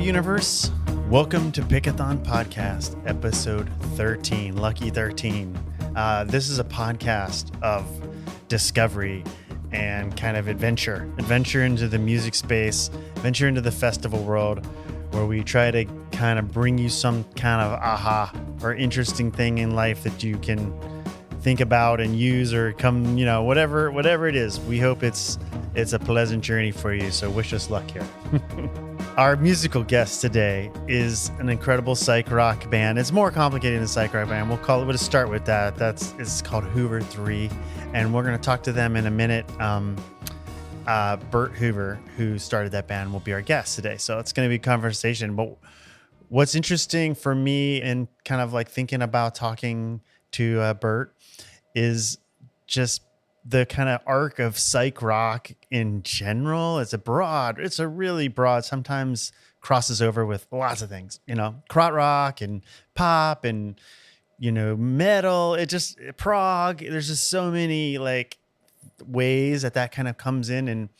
universe. Welcome to Pickathon Podcast, episode 13, Lucky 13. This is a podcast of discovery and kind of adventure into the music space, adventure into the festival world, where we try to kind of bring you some kind of aha or interesting thing in life that you can think about and use or come, whatever it is. We hope it's a pleasant journey for you. So wish us luck here. Our musical guest today is an incredible psych rock band. It's more complicated than psych rock band. We'll just start with that. It's called Hooveriii, and we're going to talk to them in a minute. Burt Hoover, who started that band, will be our guest today. So it's going to be a conversation. But what's interesting for me and kind of like thinking about talking to Burt is just the kind of arc of psych rock in general. It's a really broad, sometimes crosses over with lots of things, krautrock rock and pop and, metal, prog. There's just so many like ways that kind of comes in, and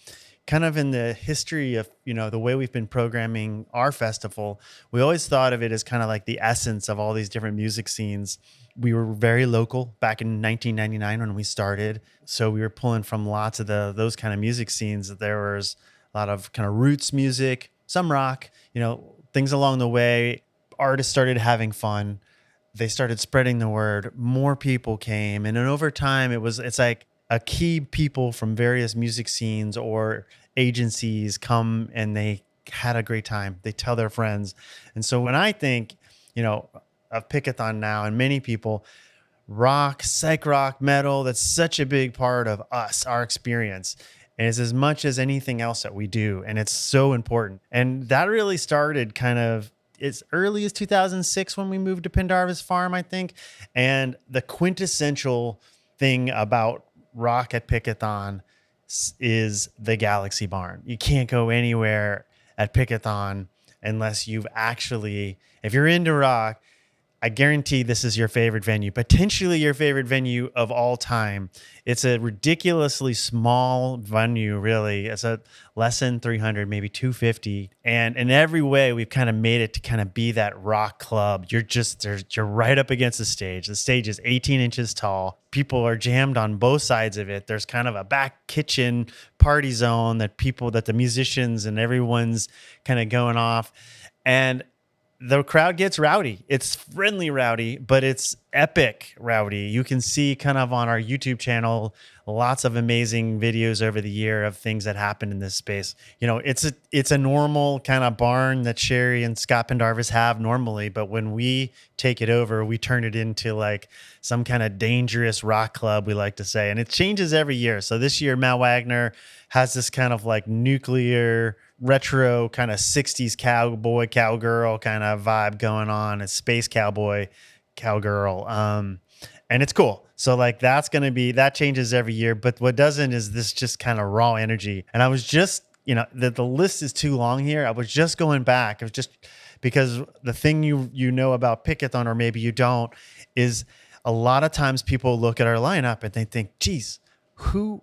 kind of in the history of, the way we've been programming our festival, we always thought of it as kind of like the essence of all these different music scenes. We were very local back in 1999 when we started. So we were pulling from lots of those kind of music scenes. There was a lot of kind of roots music, some rock, things along the way. Artists started having fun. They started spreading the word. More people came. And then over time, it's like a key people from various music scenes or agencies come and they had a great time. They tell their friends. And so when I think, of Pickathon now, and many people, rock, psych rock, metal, that's such a big part of us, our experience. And it's as much as anything else that we do. And it's so important. And that really started kind of as early as 2006 when we moved to Pendarvis Farm, I think. And the quintessential thing about rock at Pickathon is the Galaxy Barn. You can't go anywhere at Pickathon unless you've actually, if you're into rock, I guarantee this is your favorite venue, potentially your favorite venue of all time. It's a ridiculously small venue, really. It's a less than 300, maybe 250. And in every way, we've kind of made it to kind of be that rock club. You're right up against the stage. The stage is 18 inches tall. People are jammed on both sides of it. There's kind of a back kitchen party zone that the musicians and everyone's kind of going off. And the crowd gets rowdy. It's friendly rowdy, but it's epic rowdy. You can see kind of on our YouTube channel lots of amazing videos over the year of things that happen in this space. It's a normal kind of barn that Sherry and Scott Pendarvis have normally, but when we take it over, we turn it into like some kind of dangerous rock club, we like to say, and it changes every year. So this year, Matt Wagner has this kind of like nuclear retro kind of 60s cowgirl kind of vibe going on. It's space cowgirl. And it's cool. So like that changes every year, but what doesn't is this just kind of raw energy. And I was just, the list is too long here. I was just going back. It was just because the thing you know about Pickathon, or maybe you don't, is a lot of times people look at our lineup and they think, geez, who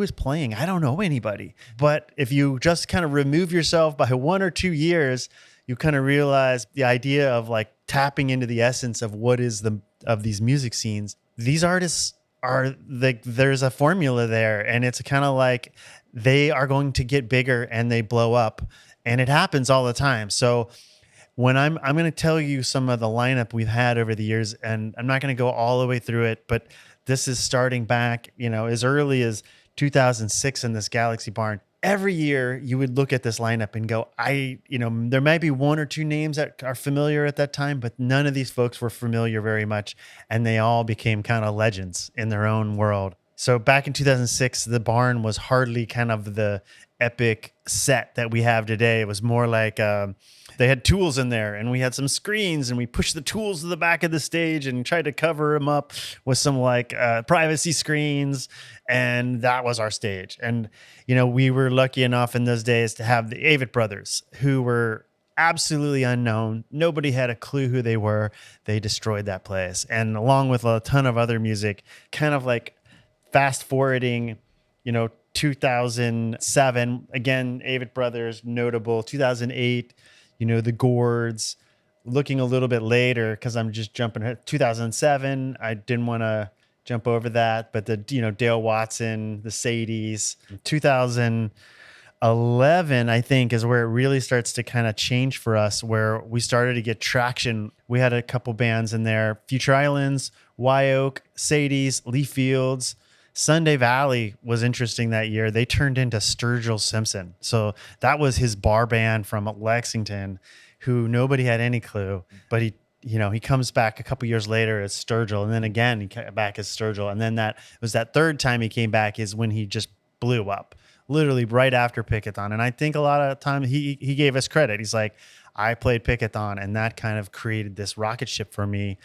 is playing? I don't know anybody. But if you just kind of remove yourself by 1 or 2 years, you kind of realize the idea of like tapping into the essence of what is of these music scenes. These artists there's a formula there, and it's kind of like they are going to get bigger and they blow up, and it happens all the time. So when I'm going to tell you some of the lineup we've had over the years, and I'm not going to go all the way through it, but this is starting back, as early as 2006 in this Galaxy Barn. Every year you would look at this lineup and go, there might be 1 or 2 names that are familiar at that time, but none of these folks were familiar very much. And they all became kind of legends in their own world. So back in 2006, the barn was hardly kind of the epic set that we have today. It was more like they had tools in there, and we had some screens, and we pushed the tools to the back of the stage and tried to cover them up with some like privacy screens. And that was our stage. And, we were lucky enough in those days to have the Avett brothers, who were absolutely unknown. Nobody had a clue who they were. They destroyed that place. And along with a ton of other music, kind of like fast forwarding, 2007, again, Avett brothers, notable. 2008, the Gourds. Looking a little bit later, because I'm just jumping ahead, 2007, I didn't want to jump over that, but the, Dale Watson, the Sadies. 2011, I think, is where it really starts to kind of change for us, where we started to get traction. We had a couple bands in there: Future Islands, Wyoke, Sadies, Lee Fields. Sunday Valley was interesting that year. They turned into Sturgill Simpson. So that was his bar band from Lexington, who nobody had any clue, but he comes back a couple years later as Sturgill, and then again he came back as Sturgill, and then that third time he came back is when he just blew up, literally right after Pickathon. And I think a lot of time he gave us credit. He's like, I played Pickathon, and that kind of created this rocket ship for me,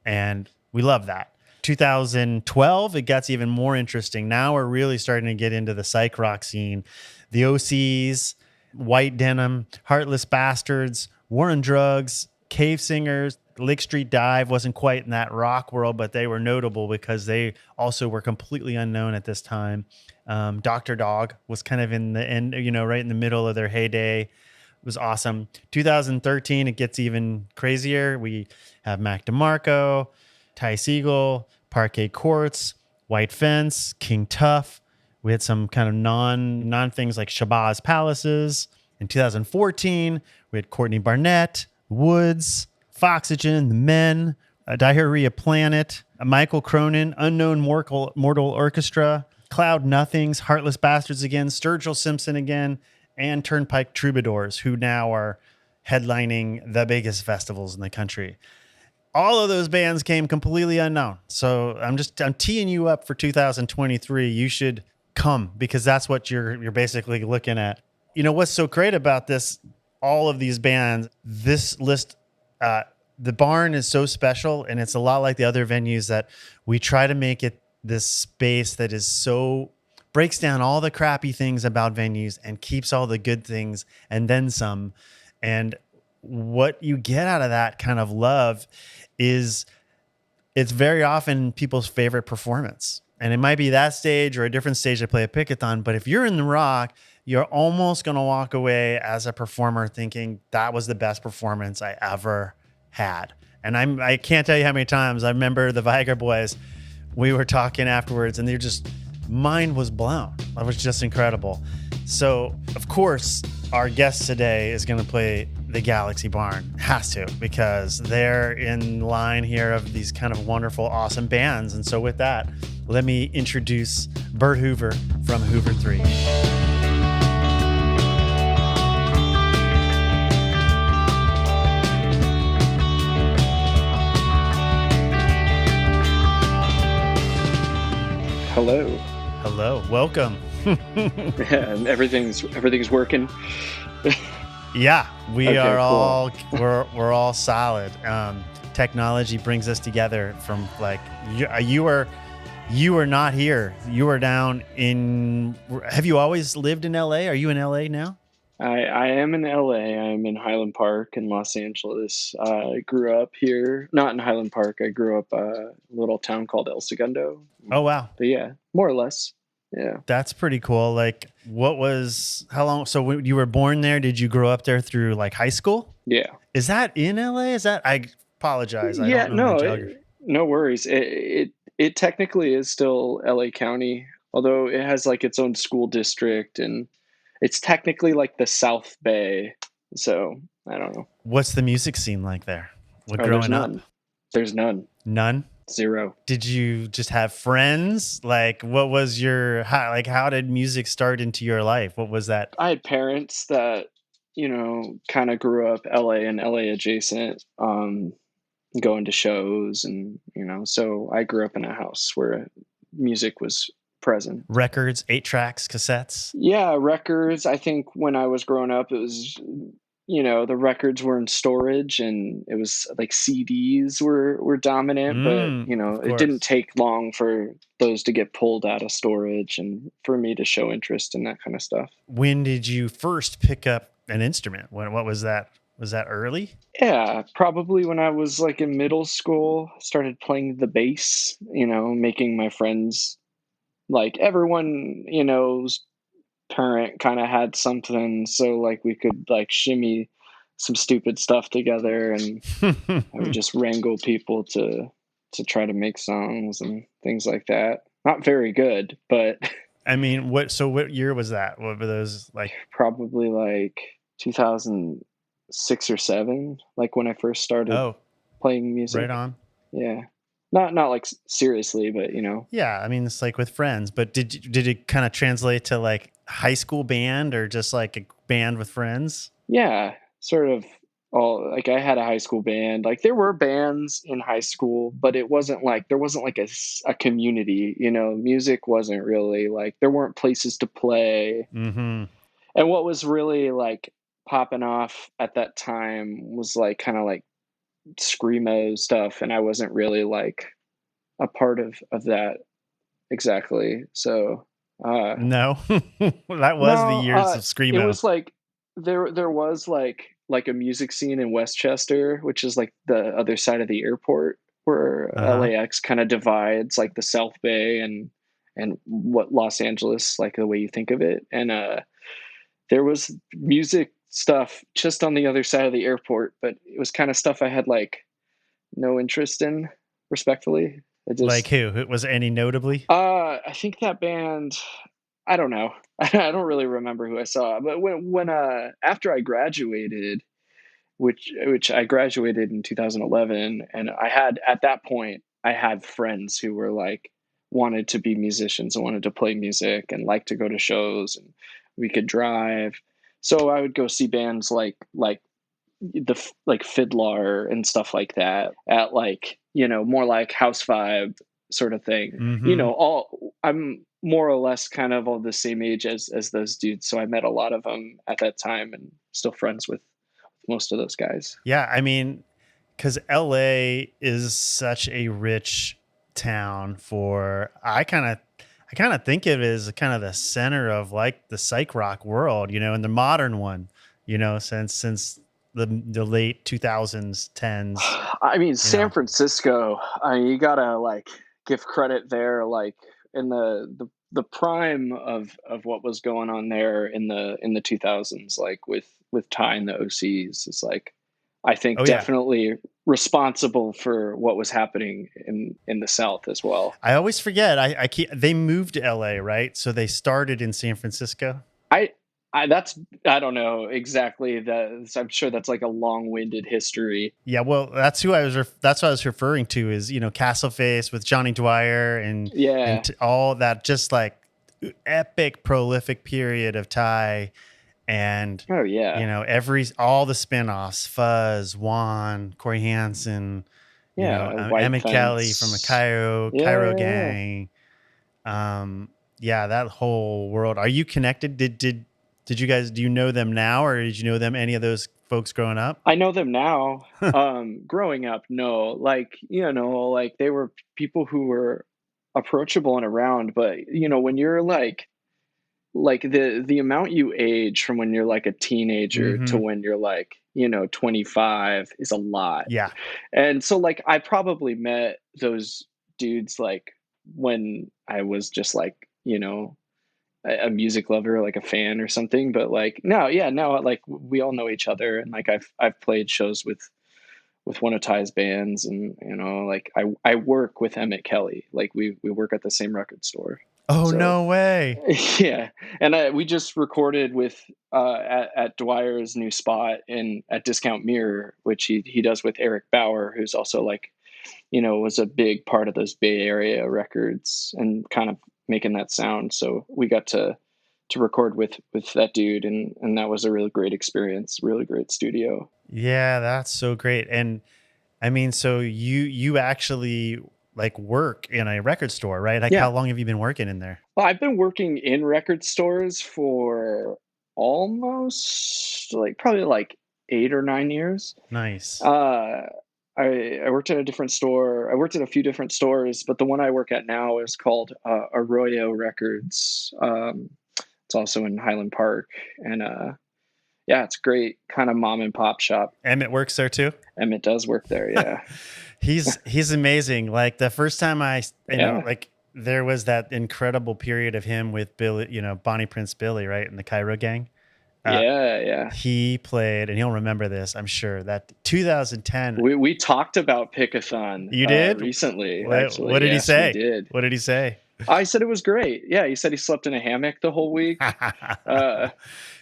and we love that. 2012, it gets even more interesting. Now we're really starting to get into the psych rock scene. The OCs, White Denim, Heartless Bastards, War on Drugs, Cave Singers. Lick Street Dive wasn't quite in that rock world, but they were notable because they also were completely unknown at this time. Dr. Dog was kind of in the end, right in the middle of their heyday. It was awesome. 2013, it gets even crazier. We have Mac DeMarco, Tyce Eagle, Parquet Courts, White Fence, King Tuff. We had some kind of non things like Shabazz Palaces. In 2014, we had Courtney Barnett, Woods, Foxygen, The Men, Diarrhea Planet, Michael Cronin, Unknown Mortal Orchestra, Cloud Nothings, Heartless Bastards again, Sturgill Simpson again, and Turnpike Troubadours, who now are headlining the biggest festivals in the country. All of those bands came completely unknown. So I'm teeing you up for 2023. You should come, because that's what you're basically looking at. What's so great about this, all of these bands, this list, the barn is so special, and it's a lot like the other venues that we try to make it this space that is so breaks down all the crappy things about venues and keeps all the good things and then some. And what you get out of that kind of love is it's very often people's favorite performance. And it might be that stage or a different stage they play a Pickathon. But if you're in the rock, you're almost going to walk away as a performer thinking that was the best performance I ever had. And I can't tell you how many times I remember the Viagra boys, we were talking afterwards and mind was blown. That was just incredible. So, of course, our guest today is going to play the Galaxy Barn. Has to, because they're in line here of these kind of wonderful, awesome bands. And so with that, let me introduce Burt Hoover from Hooveriii. Hello. Welcome. Yeah, and everything's working. Yeah, we okay, are cool. we're all solid. Technology brings us together from like you are not here. You are down in. Have you always lived in LA? Are you in LA now? I am in LA. I'm in Highland Park in Los Angeles. I grew up here, not in Highland Park. I grew up a little town called El Segundo. Oh, wow. But yeah, more or less. Yeah. That's pretty cool. Like, how long? So when you were born there, did you grow up there through like high school? Yeah. Is that in LA? I apologize. I yeah, don't know no, my geography. no worries. It technically is still LA County, although it has like its own school district, and it's technically like the South Bay. So I don't know. What's the music scene like there? Growing up? There's none. None? Zero. Did you just have friends? Like, what was how did music start into your life? What was that? I had parents that, kind of grew up LA and LA adjacent, going to shows, and, so I grew up in a house where music was present. Records, 8 tracks, cassettes? Yeah, records. I think when I was growing up, it was, the records were in storage, and it was like CDs were dominant, but, it didn't take long for those to get pulled out of storage and for me to show interest in that kind of stuff. When did you first pick up an instrument? What was that? Was that early? Yeah, probably when I was like in middle school, started playing the bass, making my friends, like everyone, parent kind of had something, so like we could like shimmy some stupid stuff together, and I would just wrangle people to try to make songs and things like that. Not very good, but I mean, what year was that? What were those like? Probably like 2006 or 7, like when I first started playing music. Right on. Yeah. Not like seriously, but you know. Yeah, I mean, it's like with friends, but did it kind of translate to like high school band or just like a band with friends? Yeah, sort of all. Like I had a high school band. Like there were bands in high school, but it wasn't like there wasn't like a community, you know. Music wasn't really like there weren't places to play. Mm-hmm. And what was really like popping off at that time was like kind of like screamo stuff, and I wasn't really like a part of that exactly. So no, that was the years of screamo. It was like there was like a music scene in Westchester, which is like the other side of the airport, where LAX kind of divides like the South Bay and what Los Angeles, like the way you think of it. And there was music stuff just on the other side of the airport, but it was kind of stuff I had like no interest in, respectfully. Like who? Was any notably? I think that band, I don't know. I don't really remember who I saw, but when after I graduated, which I graduated in 2011, and I had at that point I had friends who were like wanted to be musicians and wanted to play music and like to go to shows, and we could drive. So I would go see bands like the like Fiddler and stuff like that at like, you know, more like house vibe sort of thing. Mm-hmm. You know, I'm more or less kind of all the same age as those dudes, so I met a lot of them at that time and still friends with most of those guys. Yeah, I mean, because LA is such a rich town for I kind of think of it as kind of the center of like the psych rock world, you know, and the modern one, you know, since the late 2000s, 10s. I mean, San Francisco, you gotta like give credit there, like in the prime of what was going on there in the 2000s, like with Ty and the OCs, is like I think definitely responsible for what was happening in the South as well. I always forget. They moved to LA, right? So they started in San Francisco. I don't know exactly that. I'm sure that's like a long-winded history. Yeah, well, that's what I was referring to is, you know, Castleface with Johnny Dwyer and all that, just like epic prolific period of Ty. And you know, all the spinoffs, Fuzz, Juan, Corey Hansen, you know, Emmett Kelly from the Cairo gang. That whole world. Are you connected? Did you guys, do you know them now, or did you know them, any of those folks growing up? I know them now. Growing up, no. Like, you know, like they were people who were approachable and around, but you know, when you're like the amount you age from when you're like a teenager to when you're like, you know, 25 is a lot. Yeah. And so like I probably met those dudes like when I was just like, you know, a music lover, like a fan or something. But like now like we all know each other, and like I've played shows with one of Ty's bands, and you know, like I work with Emmett Kelly. Like we work at the same record store. Oh, so, no way. Yeah. And we just recorded with at Dwyer's new spot at Discount Mirror, which he does with Eric Bauer, who's also like, you know, was a big part of those Bay Area records and kind of making that sound. So we got to record with that dude, and that was a really great experience, really great studio. Yeah, that's so great. And I mean, so you actually like work in a record store, right? Like how long have you been working in there? Well, I've been working in record stores for almost like probably like 8 or 9 years. Nice. I worked at a different store. I worked at a few different stores, but the one I work at now is called Arroyo Records. It's also in Highland Park, and it's great kind of mom and pop shop. Emmett works there too? Emmett does work there, yeah. He's amazing. Like the first time you know, like there was that incredible period of him with Billy, you know, Bonnie Prince Billy, right? And the Cairo gang. Yeah. He played, and he'll remember this, I'm sure, that 2010. We talked about Pickathon. You did? Recently, actually. What did he say? We did. What did he say? I said it was great. Yeah, he said he slept in a hammock the whole week.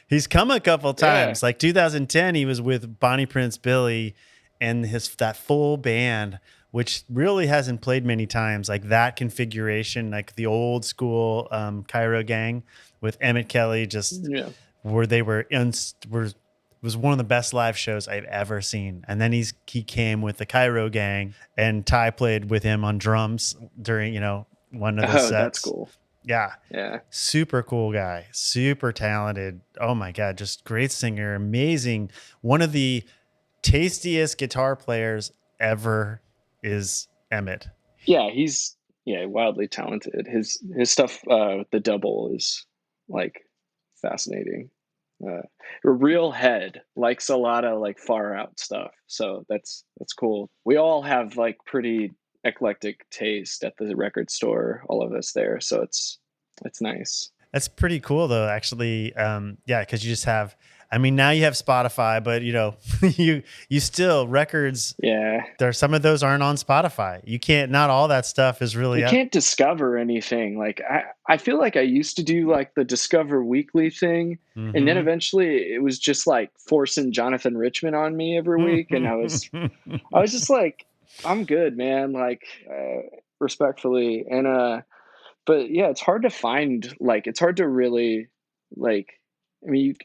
He's come a couple times. Like 2010, he was with Bonnie Prince Billy and that full band, which really hasn't played many times. Like that configuration, like the old school Cairo gang with Emmett Kelly, where they was one of the best live shows I've ever seen. And then he came with the Cairo gang, and Ty played with him on drums during one of the sets. That's cool. Yeah. Super cool guy. Super talented. Oh my God. Just great singer. Amazing. One of the tastiest guitar players ever is Emmett. Yeah. He's wildly talented. His stuff with the double is like fascinating. A real head, likes a lot of like far out stuff. So that's cool. We all have like pretty eclectic taste at the record store, all of us there, so it's nice. That's pretty cool though, actually. Because you just have, now you have Spotify, but you still records. Yeah, there, some of those aren't on Spotify. You can't, not all that stuff is really, you can't discover anything. Like I feel like I used to do like the Discover Weekly thing, and then eventually it was just like forcing Jonathan Richman on me every week, and I was just like, I'm good, man. Like, respectfully. And, but yeah, it's hard to find, like, it's hard to really, like,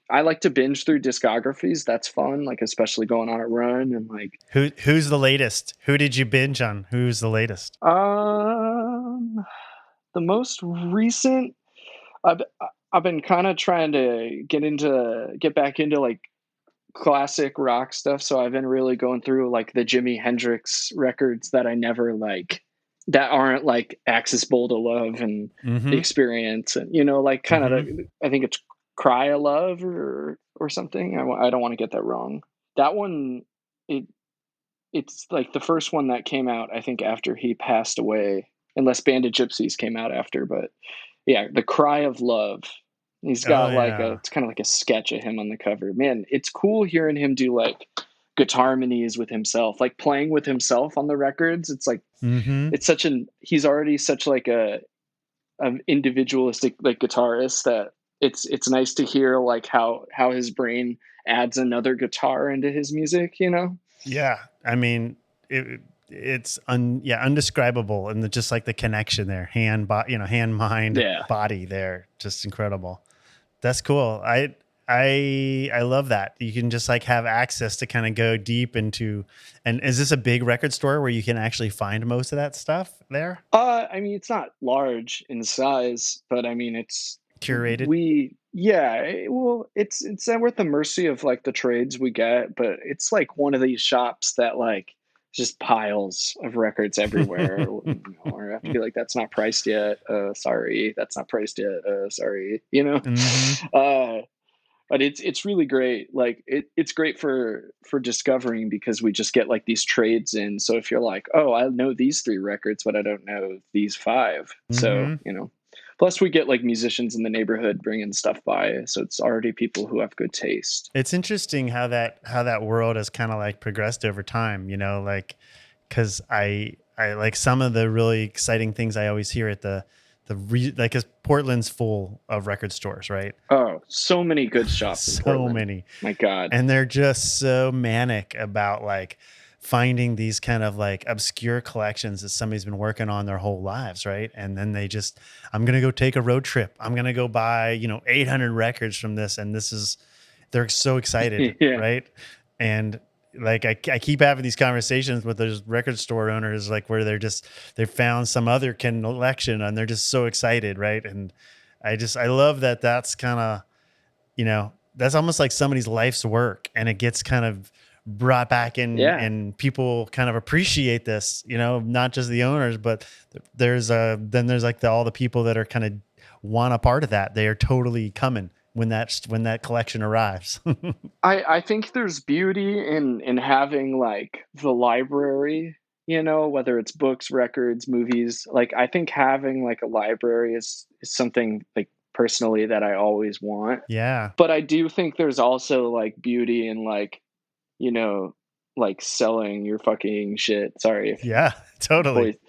I like to binge through discographies. That's fun. Like, especially going on a run and like. Who's the latest? Who did you binge on? Who's the latest? The most recent, I've been kind of trying to get back into like classic rock stuff, so I've been really going through like the Jimi Hendrix records that I never like, that aren't like Axis Bowl to Love and The Experience, and like kind of I think it's Cry of Love or something. I don't want to get that wrong. That one, it's like the first one that came out, I think, after he passed away, unless Band of Gypsies came out after. But yeah, the Cry of Love. He's got it's kind of like a sketch of him on the cover. Man, it's cool hearing him do like guitar harmonies with himself, like playing with himself on the records. It's like, it's he's already such like an individualistic like guitarist that it's nice to hear like how his brain adds another guitar into his music, Yeah. It's undescribable, and just like the connection there, hand mind, body there, just incredible. That's cool. I love that you can just like have access to kind of go deep into. And is this a big record store where you can actually find most of that stuff there? It's not large in size, but it's curated. It's we're at the mercy of like the trades we get, but it's like one of these shops that like just piles of records everywhere. Or I have to be like, that's not priced yet. Sorry, that's not priced yet. Sorry, But it's really great. Like it's great for discovering, because we just get like these trades in. So if you're like, oh, I know these 3 records, but I don't know these 5. So, plus we get like musicians in the neighborhood bringing stuff by. So it's already people who have good taste. It's interesting how that world has kind of like progressed over time, like, cause I like some of the really exciting things I always hear at because Portland's full of record stores, right? Oh, so many good shops. So many. My God. And they're just so manic about like finding these kind of like obscure collections that somebody's been working on their whole lives, right? And then I'm going to go take a road trip. I'm going to go buy, 800 records from this. And they're so excited, right? And like I keep having these conversations with those record store owners, like where they found some other collection and they're just so excited, right? And I love that. That's kind of, that's almost like somebody's life's work, and it gets kind of brought back in, and people kind of appreciate this, not just the owners, but there's like all the people that are kind of want a part of that. They are totally coming when that collection arrives. I think there's beauty in having like the library, whether it's books, records, movies. Like I think having like a library is something like personally that I always want. Yeah. But I do think there's also like beauty in like, you know, like selling your fucking shit. Sorry if Yeah, totally.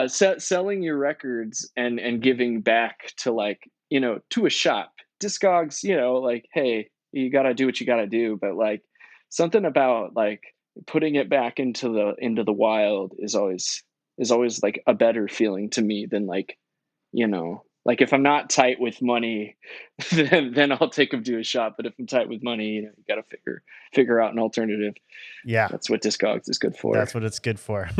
selling your records and giving back to like, you know, to a shop. Discogs, you know, like, hey, you got to do what you got to do, but like something about like putting it back into the wild is always like a better feeling to me than like, you know, like if I'm not tight with money, then I'll take them to a shop. But if I'm tight with money, you know, you got to figure out an alternative. Yeah. That's what Discogs is good for. That's what it's good for.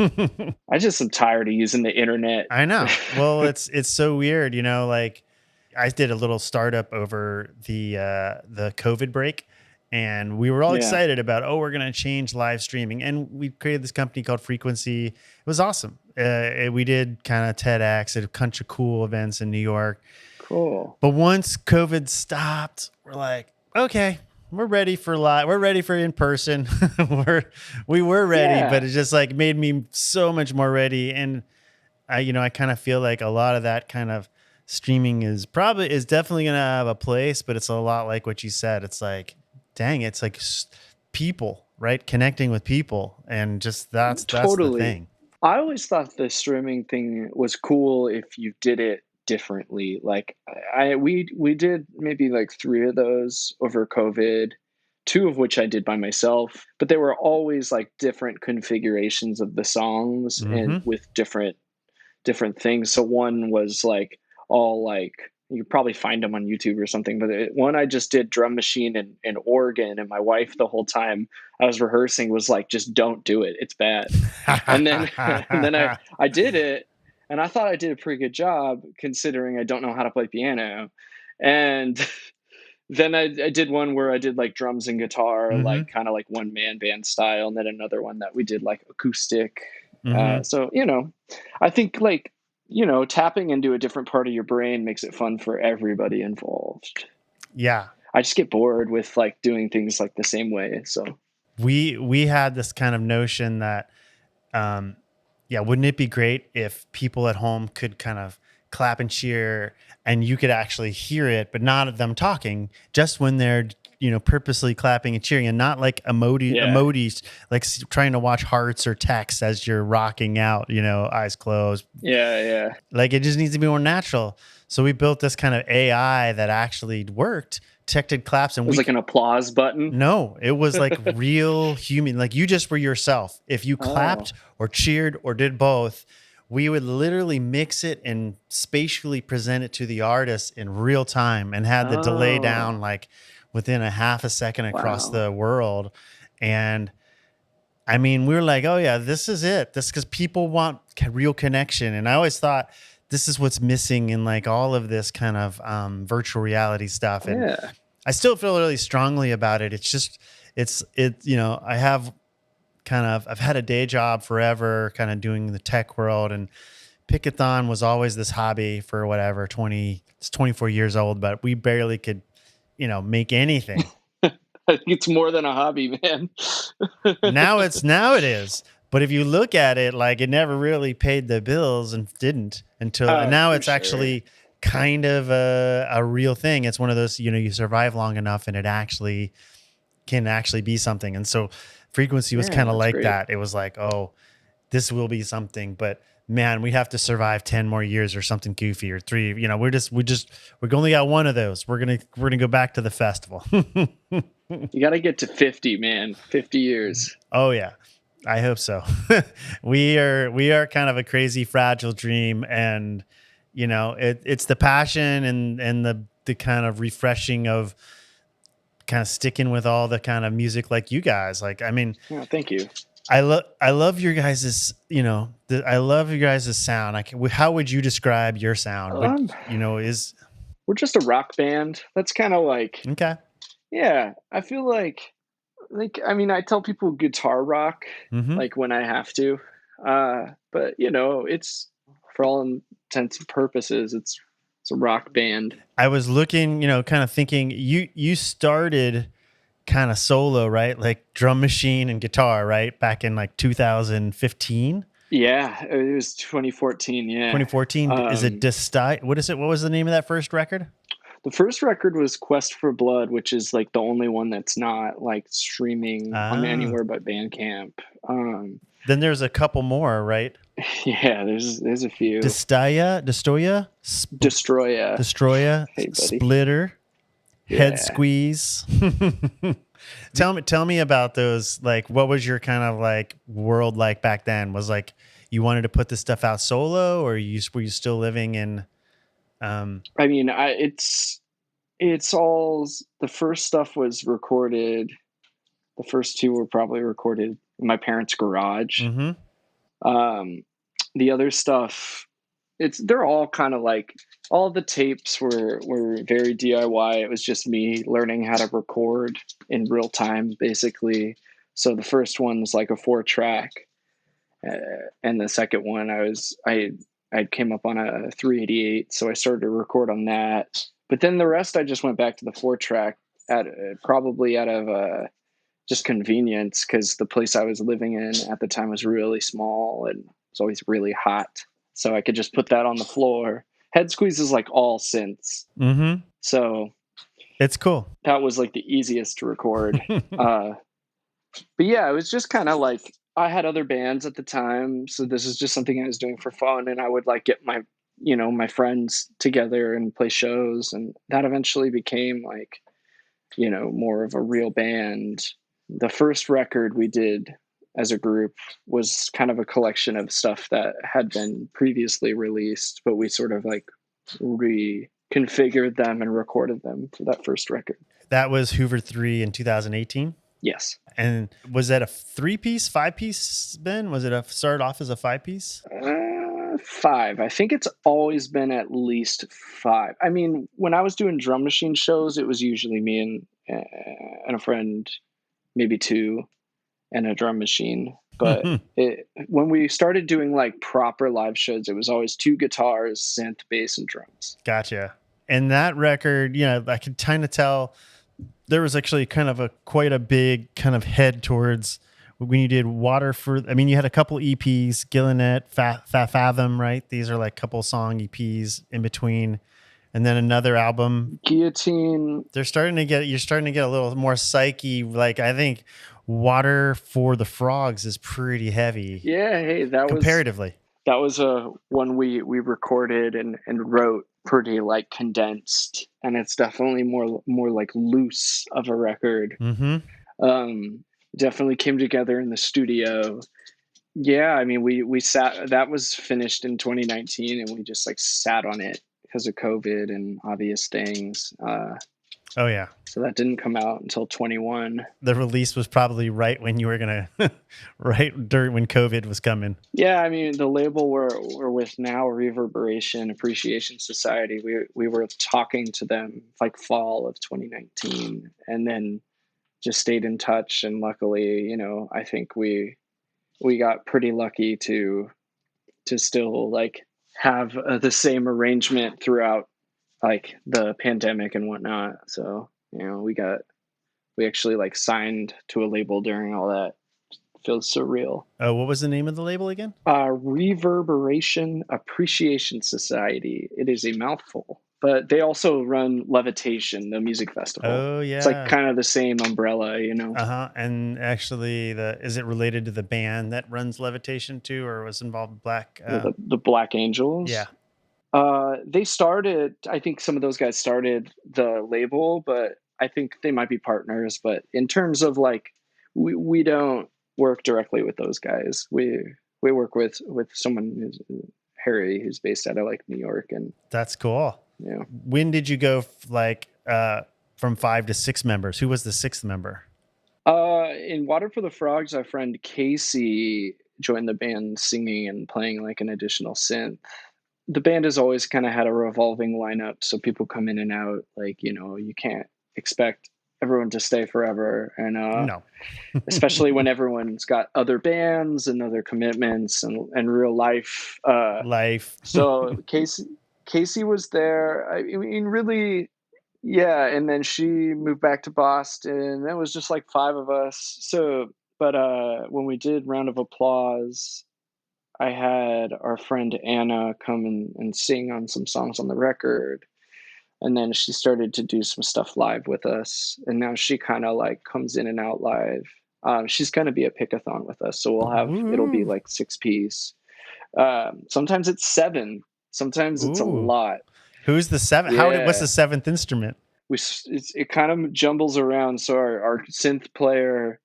I just am tired of using the internet. I know. Well, it's so weird, you know, like I did a little startup over the COVID break, and we were all excited about, we're going to change live streaming. And we created this company called Frequency. It was awesome. We did kind of TEDx at a bunch of cool events in New York. Cool. But once COVID stopped, we're like, okay, we're ready for live. We're ready for in person. we were ready, but it just like made me so much more ready. And I kind of feel like a lot of that kind of streaming is definitely going to have a place, but it's a lot like what you said. It's like, dang, it's like people, right? Connecting with people. And just that's the thing. I always thought the streaming thing was cool if you did it differently. Like we did maybe like 3 of those over COVID, 2 of which I did by myself, but they were always like different configurations of the songs and with different things. So one was like all like, you probably find them on YouTube or something, but one I just did drum machine and organ, and my wife the whole time I was rehearsing was like, just don't do it, it's bad. and then I did it, and I thought I did a pretty good job considering I don't know how to play piano. And then I did one where I did like drums and guitar, like kind of like one man band style, and then another one that we did like acoustic. So, you know, I think like, you know, tapping into a different part of your brain makes it fun for everybody involved. Yeah. I just get bored with like doing things like the same way. So we had this kind of notion that, wouldn't it be great if people at home could kind of clap and cheer and you could actually hear it, but not them talking, just when they're, you know, purposely clapping and cheering, and not like emojis, like trying to watch hearts or text as you're rocking out, you know, eyes closed. Yeah. Like it just needs to be more natural. So we built this kind of AI that actually worked, detected claps, and it was like an applause button. No, it was like real human. Like you just were yourself. If you clapped or cheered or did both, we would literally mix it and spatially present it to the artist in real time, and had the delay down like within a half a second across the world. And I mean, we were like, oh yeah, this is it. This because people want real connection. And I always thought this is what's missing in like all of this kind of virtual reality stuff. And I still feel really strongly about it. It's just, you know, I've had a day job forever kind of doing the tech world, and Pickathon was always this hobby for whatever, it's 24 years old, but we barely could, you know, make anything. I think it's more than a hobby, man. now it is. But if you look at it, like it never really paid the bills and didn't until and now it's actually kind of a real thing. It's one of those, you know, you survive long enough and it actually can actually be something. And so Frequency was kind of like that. It was like, oh, this will be something, but man, we have to survive 10 more years or something goofy, or 3, you know, we only got one of those. We're going to go back to the festival. You got to get to 50, man. 50 years. Oh yeah. I hope so. We are kind of a crazy, fragile dream, and you know, it's the passion and the kind of refreshing of kind of sticking with all the kind of music like you guys. Like, I mean, thank you. I love your guys's, you know, I love your guys's sound. How would you describe your sound? We're just a rock band. That's kind of like, okay. Yeah. I feel like, I mean, I tell people guitar rock, like when I have to, but you know, it's for all intents and purposes, it's a rock band. I was looking, you know, kind of thinking you started kind of solo, right? Like drum machine and guitar, right? Back in like 2015. Yeah, it was 2014. Yeah. 2014. Is it What is it? What was the name of that first record? The first record was Quest for Blood, which is like the only one that's not like streaming on anywhere but Bandcamp. Then there's a couple more, right? Yeah, there's a few. Destroya, hey, Splitter, Head Squeeze. Tell me about those. Like, what was your kind of like world like back then? Was like you wanted to put this stuff out solo, or were you still living in? I mean, it's all, the first stuff was recorded. The first two were probably recorded in my parents' garage. Mm-hmm. The other stuff, they're all kind of like, all the tapes were very DIY. It was just me learning how to record in real time, basically. So the first one was like a 4-track, and the second one I came up on a 388, so I started to record on that. But then the rest, I just went back to the 4-track probably out of just convenience, because the place I was living in at the time was really small and it was always really hot. So I could just put that on the floor. Head Squeeze is like all synths. Mm-hmm. So it's cool. That was like the easiest to record. But yeah, it was just kind of like, I had other bands at the time, so this is just something I was doing for fun, and I would like get my friends together and play shows, and that eventually became like, more of a real band. The first record we did as a group was kind of a collection of stuff that had been previously released, but we sort of like reconfigured them and recorded them for that first record. That was Hooveriii in 2018? Yes. And was that a 3-piece, 5-piece, Ben? Was it started off as a 5-piece? 5. I think it's always been at least 5. I mean, when I was doing drum machine shows, it was usually me and a friend, maybe 2, and a drum machine. But when we started doing like proper live shows, it was always 2 guitars, synth, bass, and drums. Gotcha. And that record, I could kind of tell there was actually kind of quite a big kind of head towards when you did Water for, you had a couple EPs, Gillinet, Fathom, right? These are like couple song EPs in between. And then another album, Guillotine. You're starting to get a little more psyche. Like, I think Water for the Frogs is pretty heavy. Yeah. Hey, comparatively. That was a one we recorded and wrote pretty like condensed, and it's definitely more like loose of a record. Mm-hmm. Definitely came together in the studio. Yeah, we sat. That was finished in 2019, and we just like sat on it because of COVID and obvious things. Oh yeah. So that didn't come out until 21. The release was probably right when you were gonna, right during when COVID was coming. Yeah, the label we're with now, Reverberation Appreciation Society. We were talking to them like fall of 2019, and then just stayed in touch. And luckily, I think we got pretty lucky to still like have the same arrangement throughout like the pandemic and whatnot. So, we actually like signed to a label during all that. Feels surreal. Oh, what was the name of the label again? Reverberation Appreciation Society. It is a mouthful, but they also run Levitation, the music festival. Oh yeah. It's like kind of the same umbrella, Uh-huh. And actually is it related to the band that runs Levitation too, or was involved with Black? The Black Angels? Yeah. They started, I think some of those guys started the label, but I think they might be partners. But in terms of like, we don't work directly with those guys. We work with someone who's Harry, who's based out of like New York. And that's cool. Yeah. When did you go from 5 to 6 members? Who was the 6th member? In Water for the Frogs, our friend Casey joined the band singing and playing like an additional synth. The band has always kind of had a revolving lineup, so people come in and out. Like, you can't expect everyone to stay forever, and no. Especially when everyone's got other bands and other commitments and real life. So Casey was there. Really, yeah. And then she moved back to Boston. It was just like 5 of us. So, but when we did Round of Applause, I had our friend Anna come and sing on some songs on the record. And then she started to do some stuff live with us, and now she kind of like comes in and out live. She's going to be a Pickathon with us, so it'll be like 6 piece. Sometimes it's 7. Sometimes it's a lot. Who's the 7th? Yeah. What's the 7th instrument? It kind of jumbles around. So our synth player,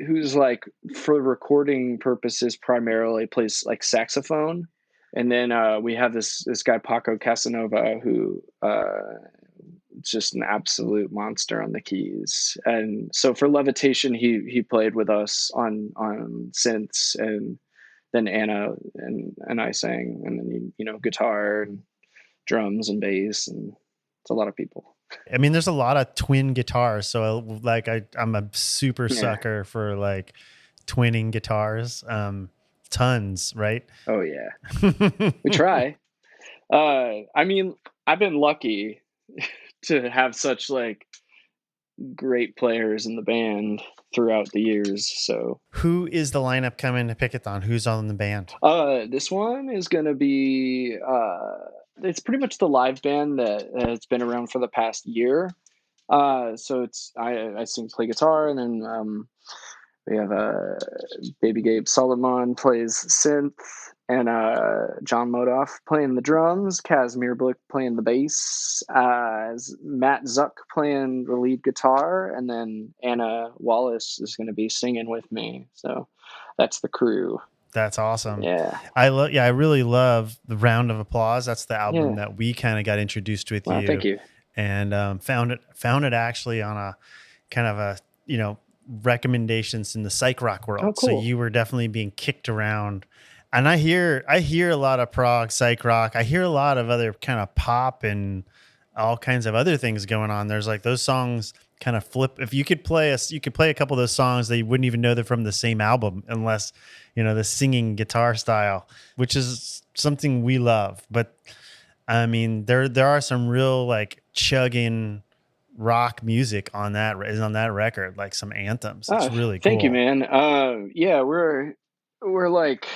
who's like for recording purposes primarily plays like saxophone, and then we have this guy Paco Casanova who just an absolute monster on the keys. And so for Levitation, he played with us on synths, and then Anna and I sang, and then guitar and drums and bass, and it's a lot of people. I mean, there's a lot of twin guitars, so like I'm a super sucker for like twinning guitars. Tons, right? Oh yeah, we try. I mean, I've been lucky to have such like great players in the band throughout the years. So who is the lineup coming to Pickathon? Who's on the band? This one is going to be it's pretty much the live band that has been around for the past year. So it's I play guitar, and then we have Baby Gabe Solomon plays synth, and John Modoff playing the drums, Kaz Mirblick playing the bass, Matt Zuck playing the lead guitar, and then Anna Wallace is going to be singing with me. So that's the crew. That's awesome. Yeah. I really love the Round of Applause. That's the album that we kind of got introduced with you. Thank you. And found it actually on a kind of a, recommendations in the psych rock world. Oh, cool. So you were definitely being kicked around. And I hear a lot of prog psych rock. I hear a lot of other kind of pop and all kinds of other things going on. There's like those songs kind of flip. If you could play a couple of those songs that you wouldn't even know they're from the same album unless, the singing guitar style, which is something we love. But I mean, there are some real like chugging rock music on that record, like some anthems. It's really cool. Thank you, man. Yeah, we're like,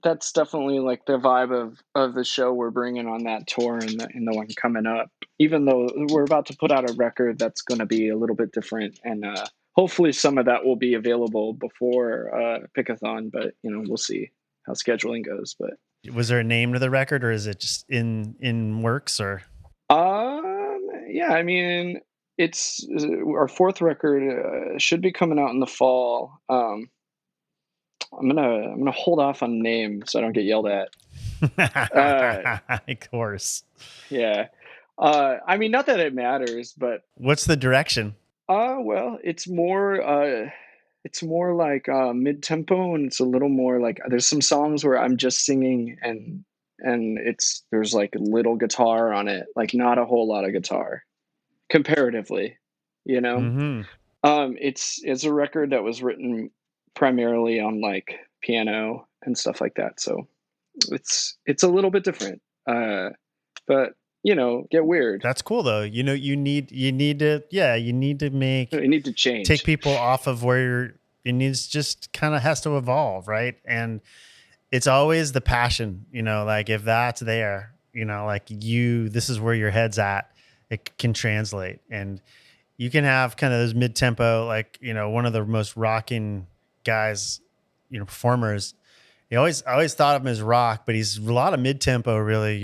that's definitely like the vibe of the show we're bringing on that tour and the one coming up, even though we're about to put out a record that's going to be a little bit different, and hopefully some of that will be available before Pickathon, but we'll see how scheduling goes. But was there a name to the record, or is it just in works, or yeah, I mean, it's our 4th record, should be coming out in the fall. I'm gonna hold off on name so I don't get yelled at. Of course. Yeah. I mean, not that it matters, but what's the direction? Well, it's more like mid-tempo, and it's a little more like there's some songs where I'm just singing and there's like little guitar on it, like not a whole lot of guitar comparatively, Mm-hmm. It's a record that was written primarily on like piano and stuff like that, so it's a little bit different, but get weird. That's cool though. You need to change, take people off of where it needs, just kind of has to evolve, right? And it's always the passion, like if that's there, like this is where your head's at, it can translate. And you can have kind of those mid-tempo, like, one of the most rocking guys, performers. I always thought of him as rock, but he's a lot of mid-tempo really,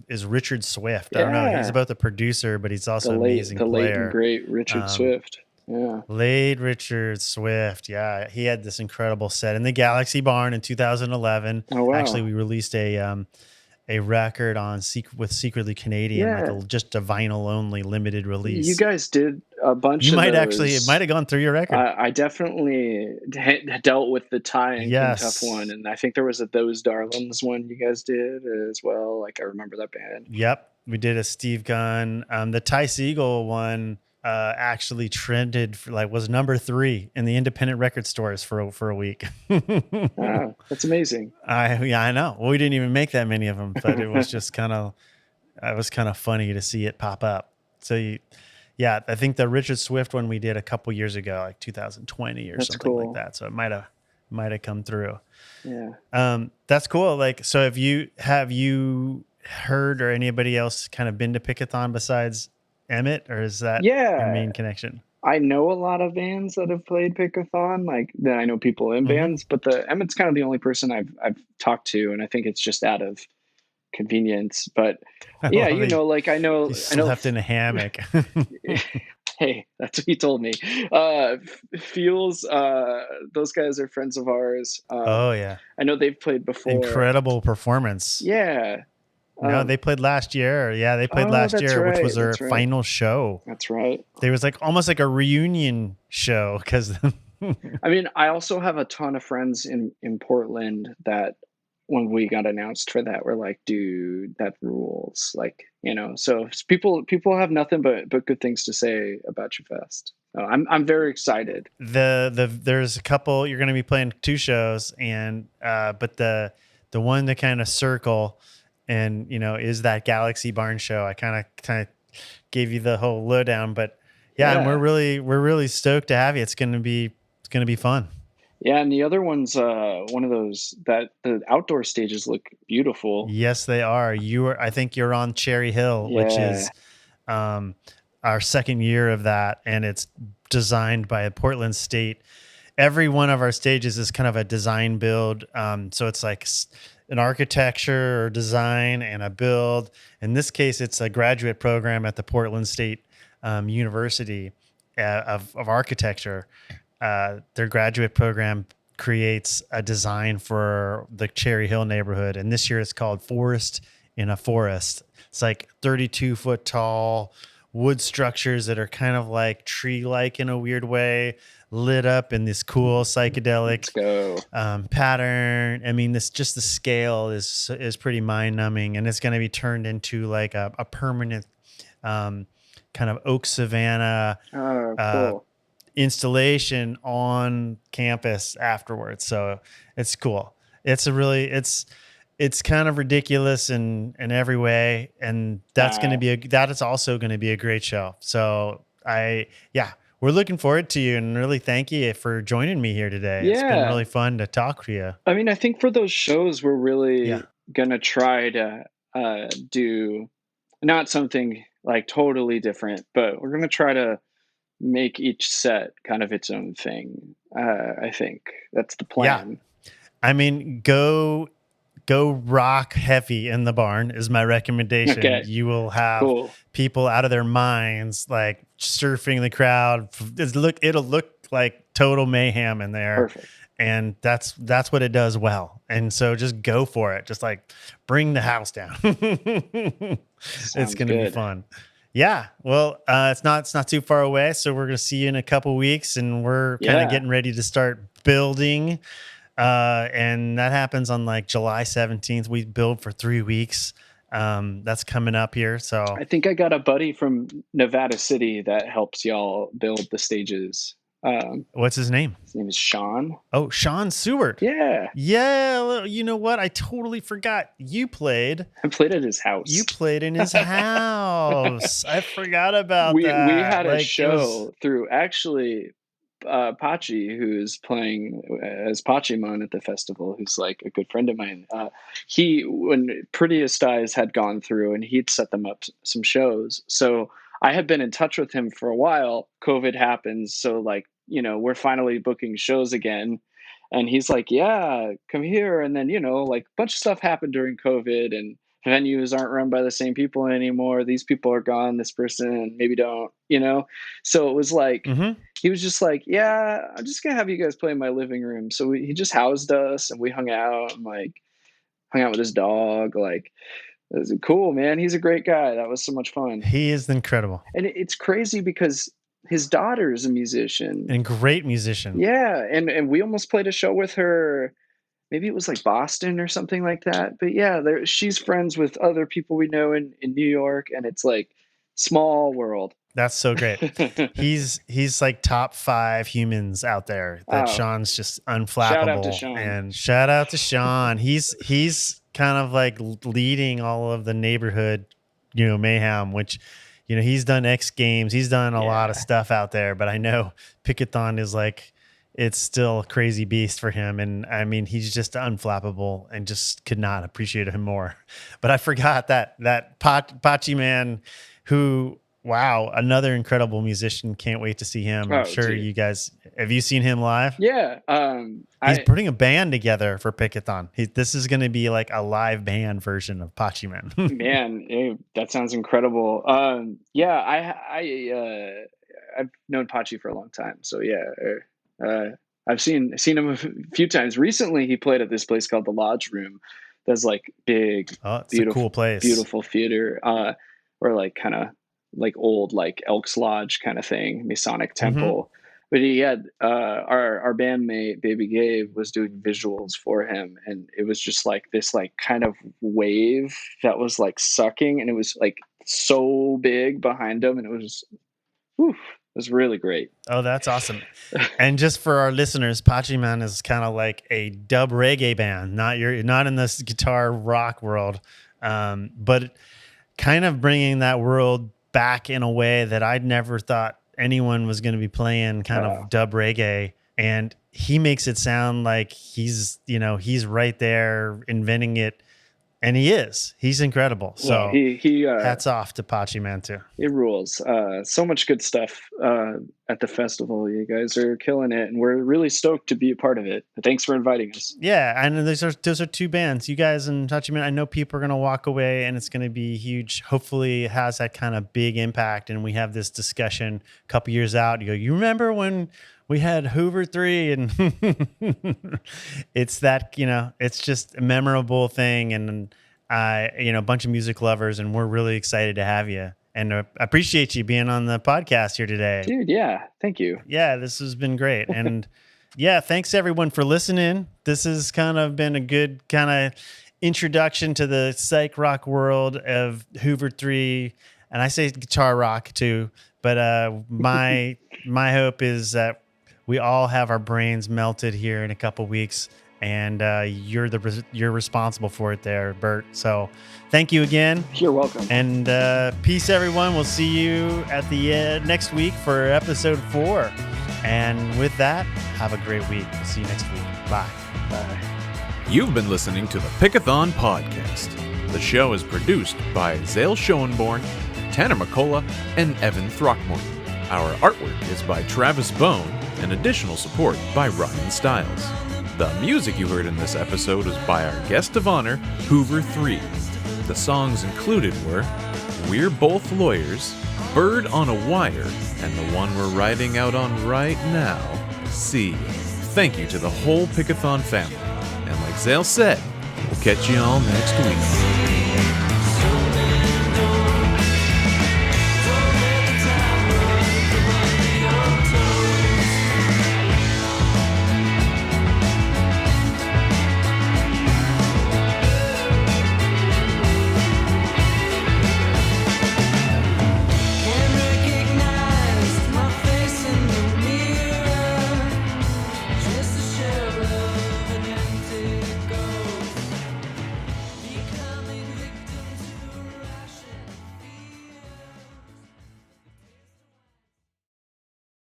is Richard Swift. Yeah. I don't know. He's about the producer, but he's also an amazing player. The late and great Richard Swift. Yeah. Late Richard Swift. Yeah. He had this incredible set in the Galaxy Barn in 2011. Oh, wow. Actually, we released a record with Secretly Canadian, like just a vinyl only limited release. You guys did a bunch of those. It might have gone through your record. I definitely dealt with the Ty and Tough one, and I think there was a Those Darlings one you guys did as well. Like, I remember that band. Yep. We did a Steve Gunn. The Tyce Eagle one actually trended was number 3 in the independent record stores for a week. Wow, that's amazing. I know. Well, we didn't even make that many of them, but it was just kind of funny to see it pop up. So I think the Richard Swift one we did a couple years ago, like 2020 or something cool. Like that. So it might have come through. Yeah. That's cool. Like, so have you heard or anybody else kind of been to Pickathon besides Emmett, or is that your main connection? I know a lot of bands that have played Pickathon, like that I know people in bands, but the Emmett's kind of the only person I've talked to, and I think it's just out of convenience. But yeah, you know, like I know slept in a hammock. Hey, that's what he told me. Feels, those guys are friends of ours. Oh yeah, I know they've played before. Incredible performance. Yeah. No, they played last year. Yeah, they played last year, which was their final show. That's right. There was like almost like a reunion show because. I mean, I also have a ton of friends in Portland that when we got announced for that, we're like, dude, that rules. Like, you know, so people have nothing but good things to say about your fest. So I'm very excited. There's a couple, you're going to be playing 2 shows, and but the one that kind of circle and, you know, is that Galaxy Barn show. I kind of gave you the whole lowdown, but yeah, and we're really stoked to have you. It's going to be fun. Yeah, and the other one's one of those that the outdoor stages look beautiful. Yes, they are. I think you're on Cherry Hill, which is our second year of that, and it's designed by Portland State. Every one of our stages is kind of a design build. So it's like an architecture or design and a build. In this case, it's a graduate program at the Portland State University of architecture. Their graduate program creates a design for the Cherry Hill neighborhood. And this year it's called Forest in a Forest. It's like 32-foot tall wood structures that are kind of like tree-like in a weird way, lit up in this cool psychedelic pattern. I mean, the scale is pretty mind-numbing, and it's going to be turned into like a permanent kind of oak savanna cool. Installation on campus afterwards. So it's cool. It's kind of ridiculous in every way, and that is also going to be a great show. So we're looking forward to you, and really thank you for joining me here today. It's been really fun to talk to you. I mean, I think for those shows, we're really gonna try to do not something like totally different, but we're gonna try to make each set kind of its own thing. I think that's the plan. Yeah. I mean, go rock heavy in the barn is my recommendation. Okay. You will have people out of their minds, like surfing the crowd. It'll look like total mayhem in there. Perfect. And that's what it does well. And so just go for it. Just like bring the house down. It's going to be fun. Yeah. Well, it's not too far away. So we're going to see you in a couple weeks, and we're kind of getting ready to start building. And that happens on like July 17th. We build for 3 weeks. That's coming up here. So I think I got a buddy from Nevada City that helps y'all build the stages. What's his name? His name is Sean. Oh, Sean Stewart. Yeah. Yeah. You know what? I totally forgot. I played at his house. You played in his house. I forgot about that. We had a show through actually Apache, who's playing as Pachyman at the festival, who's like a good friend of mine. When Prettiest Eyes had gone through, and he'd set them up some shows. So I had been in touch with him for a while. COVID happens. So like, you know, we're finally booking shows again. And he's like, yeah, come here. And then, you know, like a bunch of stuff happened during COVID, and venues aren't run by the same people anymore. These people are gone. This person maybe don't, you know? So it was like, he was just like, yeah, I'm just going to have you guys play in my living room. So he just housed us, and we hung out and like hung out with his dog. Like, it was cool, man. He's a great guy. That was so much fun. He is incredible. And it's crazy because his daughter is a musician. And great musician. Yeah. And we almost played a show with her. Maybe it was like Boston or something like that. But yeah, she's friends with other people we know in New York. And it's like small world. That's so great. He's like top 5 humans out there that Sean's just unflappable. Shout out to Sean. And shout out to Sean. He's kind of like leading all of the neighborhood, you know, mayhem, which, you know, he's done X Games. He's done a lot of stuff out there, but I know Pickathon is like it's still a crazy beast for him. And I mean, he's just unflappable and just could not appreciate him more. But I forgot that Pachyman, who, wow, another incredible musician. Can't wait to see him. I'm sure you guys, have you seen him live? Yeah. He's putting a band together for Pickathon. This is going to be like a live band version of Pachyman. Man, that sounds incredible. I've known Pachi for a long time. So yeah, I've seen him a few times. Recently, he played at this place called the Lodge Room. That's like big, it's beautiful, a cool place, beautiful theater, or like kind of like old like Elks Lodge kind of thing, Masonic temple. But he had our bandmate Baby Gabe was doing visuals for him, and it was just like this like kind of wave that was like sucking, and it was like so big behind him, and it was really great. Oh, that's awesome. And just for our listeners, Pachyman is kind of like a dub reggae band. You're not in this guitar rock world, but kind of bringing that world back in a way that I'd never thought anyone was going to be playing kind of dub reggae. And he makes it sound like he's right there inventing it. And he's incredible. So he hats off to Pachyman too. It rules. So much good stuff at the festival. You guys are killing it, and we're really stoked to be a part of it. Thanks for inviting us. Yeah, and those are two bands. You guys and Pachyman. I know people are going to walk away, and it's going to be huge. Hopefully, it has that kind of big impact, and we have this discussion a couple years out. You remember when we had Hooveriii, and it's that, it's just a memorable thing. And a bunch of music lovers, and we're really excited to have you. And I appreciate you being on the podcast here today. Dude, yeah. Thank you. Yeah, this has been great. And yeah, thanks everyone for listening. This has kind of been a good kind of introduction to the psych rock world of Hooveriii. And I say guitar rock too, but my hope is that we all have our brains melted here in a couple weeks, and you're responsible for it there, Burt. So thank you again. You're welcome. And peace, everyone. We'll see you at the next week for episode 4. And with that, have a great week. We'll see you next week. Bye. Bye. You've been listening to the Pickathon Podcast. The show is produced by Zale Schoenborn, Tanner McCullough, and Evan Throckmorton. Our artwork is by Travis Bone, and additional support by Ryan Stiles. The music you heard in this episode is by our guest of honor, Hooveriii. The songs included were We're Both Lawyers, Bird on a Wire, and the one we're riding out on right now, See. Thank you to the whole Pickathon family. And like Zale said, we'll catch you all next week.